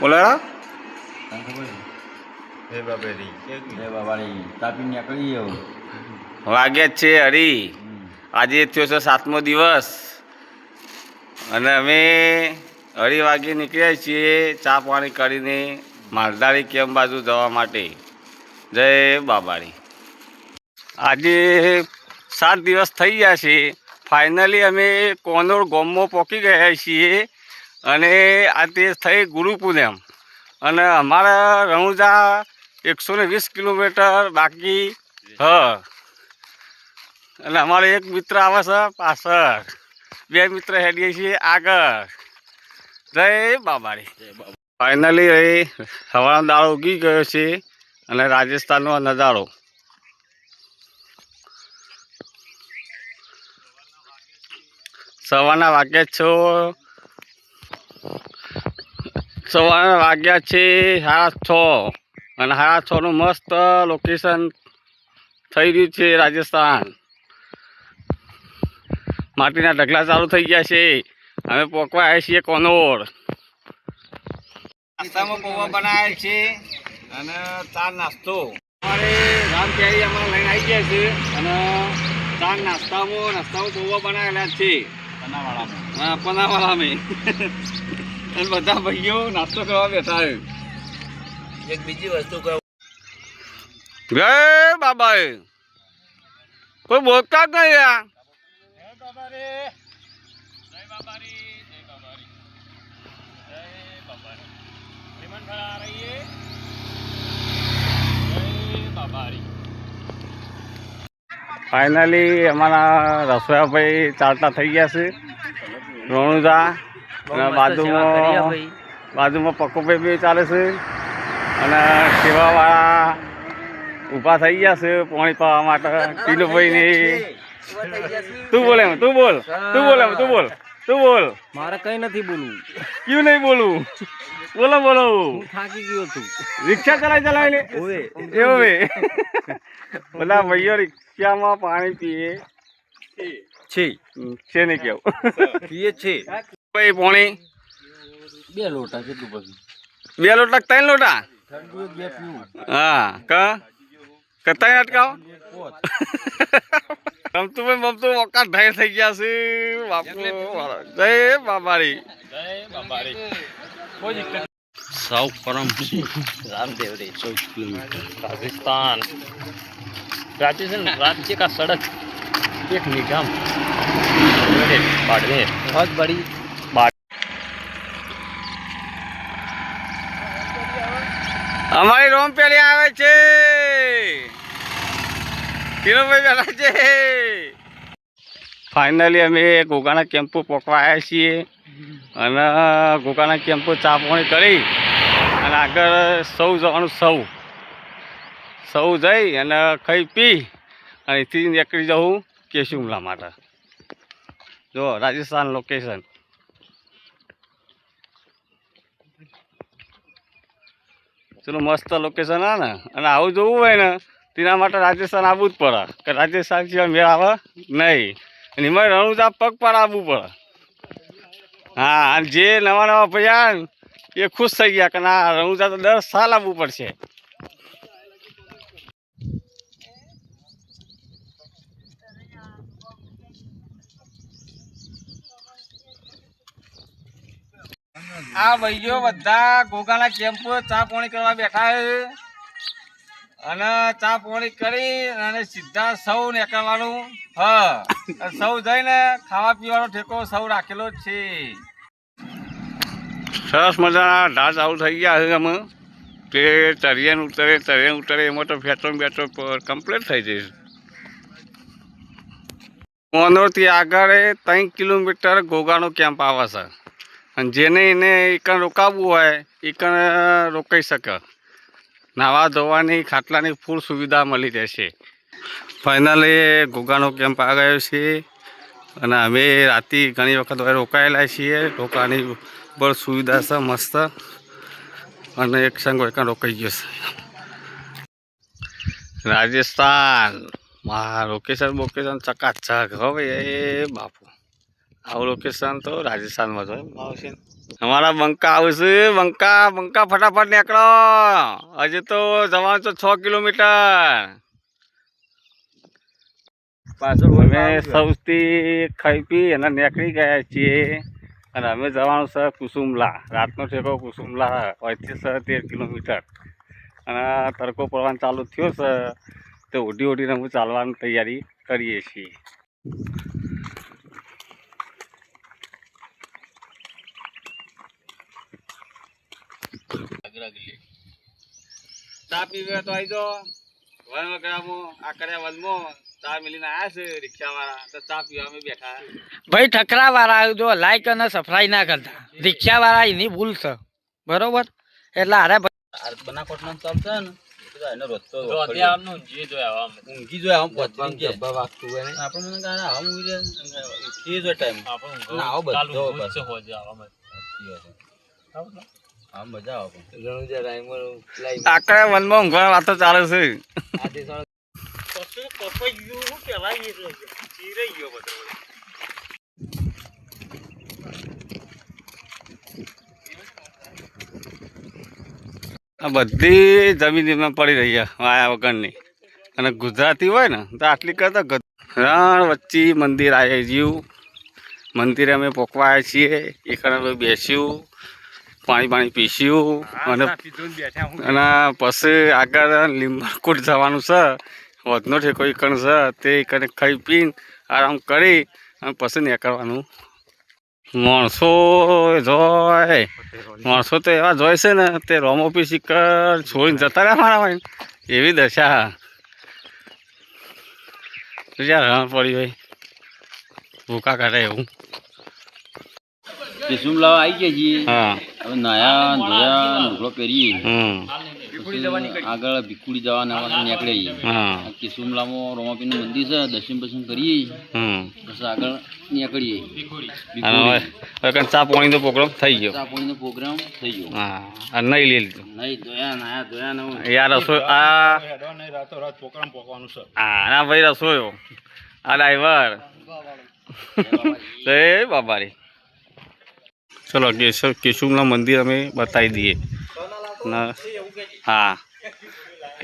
બોલો હે બાબેરી બાબારી તાપી નીકળી વાગ્યા જ છે હરી. આજે થયો છે 7મો દિવસ અને અમે અઢી વાગે નીકળ્યા છીએ ચા પાણી કરીને માલધારી કેમ્પ બાજુ જવા માટે. જય બાબારી. આજે 7 દિવસ થઈ ગયા છે. ફાઇનલી અમે કોનોર ગામમાં પહોંચી ગયા છીએ અને આ તે થઈ ગુરુ પૂનમ અને અમારા રણુજા 120 કિલોમીટર બાકી અને અમારે એક મિત્ર આવે છે પાછળ, 2 મિત્ર હેડીએ છીએ આગળ. જય બાબારી. ફાઇનલી સવારનો દાડો ઉગી ગયો છે અને રાજસ્થાનનો નજારો. સવારના વાગ્યા છે 6:30 અને 6:30નું મસ્ત લોકેશન થઈ રહ્યું છે રાજસ્થાન. માટીના ઢગલા ચાલુ થઈ ગયા છે. અમે પહોંચવા આવ્યા છીએ કોનોર. નાસ્તામાં પૌવા બનાવ્યા છે અને ચા નાસ્તો અમારે રામપ્યારી અમારે લઈને આવી ગયા છે અને ચા નાસ્તામાં પૌવા બનાવેલા છે પનાવાળા મેં અને બધા ભાઈઓ નાસ્તો કરવા બેઠા. એક બીજી વસ્તુ કહું, જય બાબા. કોઈ બોલતા જ નહીં યાર. ફાઇનલી અમારા રસોઈયાભાઈ ચાલતા થઈ ગયા છે રણુજા અને બાજુમાં પક્કોભાઈ બી ચાલે છે અને સેવાવાળા ઊભા થઈ ગયા છે પાણી પાવા માટે. ટીલુભાઈ ને તું બોલ. મારે કઈ નથી બોલવું. ક્યું નહીં બોલવું? બોલો. થાકી ગયો છું. રિક્ષા ચલાવી લે એવું બધા ભાઈઓ રિક્ષામાં પાણી પીએ છે નહીં કેવું પીએ છે ભાઈ પાણી 2 લોટા કેટલું પછી 2 લોટા 3 લોટા ઠંડુ 2 પીવું. હા કતાઈ અટકાવો રમતું ઓકાત ઢાઈ થઈ ગયા છે બાપુ. જય બાબારી. સૌ પરમ रामदेव रे 14 किलोमीटर राजस्थान राज्य का सड़क एक निजाम बाड़मेर बहुत बड़ी અમારી રોમ પેલી આવે છે ટીનુભાઈ બેઠા છે. ફાઇનલી અમે ઘોઘાના કેમ્પો પહોંચવા આવ્યા છીએ અને ઘોઘાના કેમ્પો ચા પાણી કરી અને આગળ સૌ જવાનું. સૌ જઈ અને ખાઈ પી અને અહીંથી નીકળી જવું કેશુમલા માટે. જો રાજસ્થાન લોકેશન. ચલો મસ્ત લોકેશન હા ને. અને આવું જોવું હોય ને તેના માટે રાજસ્થાન આવવું જ પડે કે રાજસ્થાન સિવાય મેળ આવે નહીં. અને એમાં રણુજા પગ પર આવવું પડે. હા અને જે નવા ભૈયા એ ખુશ થઈ ગયા કે ના રણુજા તો 10 સાલ આવવું પડશે. આ ભાઈઓ બધા ઘોઘાના કેમ્પ ચા પાણી કરવા બેઠા અને ચા પાણી કરી અને સીધા સૌ નીકળવાનું. સૌ જઈને ખાવા પીવાનો ઠેકો સૌ રાખેલો જ છે. સરસ મજાના ઢાળ ચાલુ થઈ ગયા છે. અમે તે તરિયાન ઉતરે એમાં તો પેટ્રોલ કમ્પ્લીટ થઈ જઈશ. કોનોરથી આગળ 3 કિલોમીટર ઘોઘાનો કેમ્પ આવે છે અને જેને એને એકણ રોકાવવું હોય એકણ રોકાઈ શકે. નાવા ધોવાની ખાટલાની ફૂલ સુવિધા મળી રહેશે. ફાઇનલી ઘોઘાનો કેમ્પ આ ગયો છે અને અમે રાતે ઘણી વખત રોકાયેલા છીએ. રોકાવાની બહુ સુવિધા છે મસ્ત અને એક સંગ એકણ રોકાઈ ગયો છે. રાજસ્થાન લોકેશન ચકાચક હવે એ બાપુ આવું લોકેશન તો રાજસ્થાનમાં જ આવશે. અમારા બંકા આવશે. બંકા બંકા ફટાફટ નીકળો. હજી તો જવાનું તો 6 કિલોમીટર. અમે સૌથી ખાઈ પી અને નીકળી ગયા છીએ અને અમે જવાનું છે કુસુમલા. રાતનો ઠેકો કુસુમલા અહીંથી 13 કિલોમીટર અને તડકો પડવાનું ચાલુ થયો છે તો ઉડીને અમે ચાલવાની તૈયારી કરીએ છીએ. ચા પીવે તો આવી જાઓ. આ કર્યા વનમાં ચા મિલીને આવ્યા છે રિક્ષાવાળા તો ચા પીવા અમે બેઠા. ભાઈ ઠકરા વાળા જો લાઈક અને સબસ્ક્રાઇબ ના કરતા. રિક્ષા વાળા એની ભૂલ છે બરોબર. એટલે અરે બનાકોટ નામ ચાલશે ને એને રોજતો ઊંઘી જોઈએ આમ પહોંચી વાગતું હોય ને આપણે મને કારણે આવા ઊંઘી જાય ઊંઘી જોઈએ ટાઈમ આપણે આવો બધો આમ મજા આવે ઘણું જે આકડા વનમાં ઊંઘવાની વાતો ચાલે છે. આ બધી જમીન એમાં પડી રહી છે વાયા વગરની અને ગુજરાતી હોય ને તો આટલી કરતા રણ વચ્ચે મંદિર આવી ગયું. મંદિરે અમે પોકવા આવ્યા છીએ. એક બેસ્યું પાણી પીસ્યું અને પછી આગળ લીંબરકોટ જવાનું છે. વધનો ઠેકો એકણ છે તે એકને ખાઈ પીને આરામ કરી અને પછી નીકળવાનું. માણસો તો એવા જોય છે ને તે રોમ ઓફિસ છોડીને જતા રહ્યા મારા એવી દશા જ્યાં રણ પડી હોય ભૂકા કાઢે એવું. કુસુમલા આવી ગયા છીએ. હા હવે નાયા ધોયા લુગડો પહેરીએ. આગળ ભીખુડી જવાના નીકળીએ. હા કુસુમલામાં રોમાપીનું મંદિર છે. દર્શન બર્શન કરીએ પછી આગળ નીકળીએ. ચા પાણીનો પ્રોગ્રામ થઈ ગયો. ચા પાણીનો પ્રોગ્રામ થઈ ગયો. હા નહીં લઈ લીધું. નહીં ધોયા નાયા ધોયા યાર રસોઈ આ હા ભાઈ રસોયો આ ડ્રાઈવર એ બાબારી. ચલો કેશુમલા મંદિર અમે બતાવી દઈએ. હા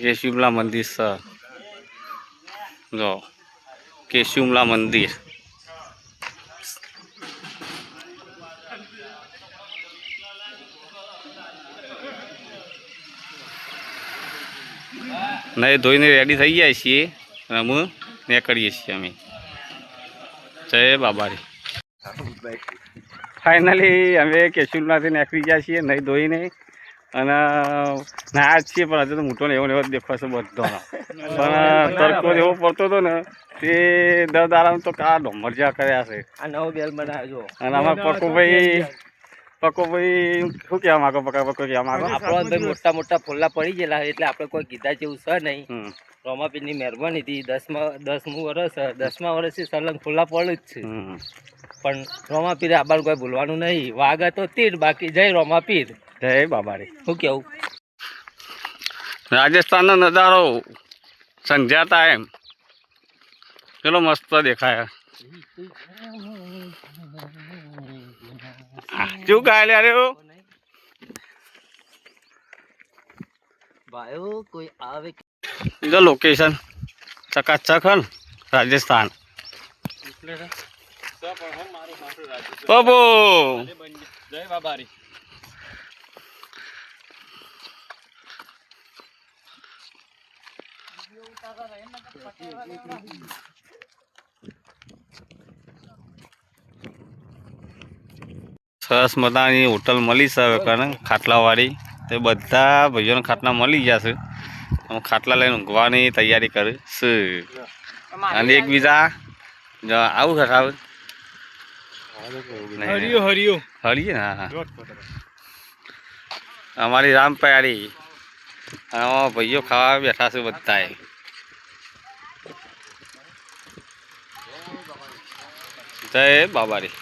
કેશુમલા મંદિર છે જો કેશુમલા મંદિર. નહીં ધોઈને રેડી થઈ ગયા છીએ અને અમે નીકળીએ છીએ અમે. જય બાબારી. ફાઇનલી અમે કેશુમલાથી નીકળી ગયા છીએ નહીં ધોઈને અને નાયા જ છીએ. પણ હજુ તો મોટો ને એવો દેખાશે બધો. પણ તડકો જેવો પડતો હતો ને તે દર્દ આરામ તો કા ડોમરજા કર્યા છે. આ નવો બેલ બનાવ્યો અને આમાં પકોભાઈ શું કહેવા માંગો? પકો કહેવા માંગો? આપણો ભાઈ મોટા મોટા ફોલ્લા પડી ગયેલા એટલે આપણે કોઈ કીધા જેવું છે નહીં. રોમાપીરની મહેરબાનીથી 10મું વર્ષ 10મા વર્ષથી સલંગ ફોલ્લા પડે જ છે. પણ રોમાપીર આબાર કોઈ ભૂલવાનું નહીં. વાઘ તો તીર બાકી જય રોમાપીર. જય બાબારી. શું કેવું? રાજસ્થાનનો નજારો સંધ્યાતા એમ ચલો મસ્ત દેખાય. શું કાલે અરે ભાઈઓ કોઈ આવે જો લોકેશન ચકાચક હન રાજસ્થાન. બાબુ જય બાબારી. સરસ મજાની હોટલ મળી છે હવે કારણ ખાટલાવાળી. તો બધા ભાઈઓને ખાટલા મળી જશે. અમે ખાટલા લઈને ઊંઘવાની તૈયારી કરી છે. અને એકબીજા આવું ખરાબ હરીએ ને. હા અમારી રામપયારી ભાઈઓ ખાવા બેઠા છે બધા. જય બાબારી.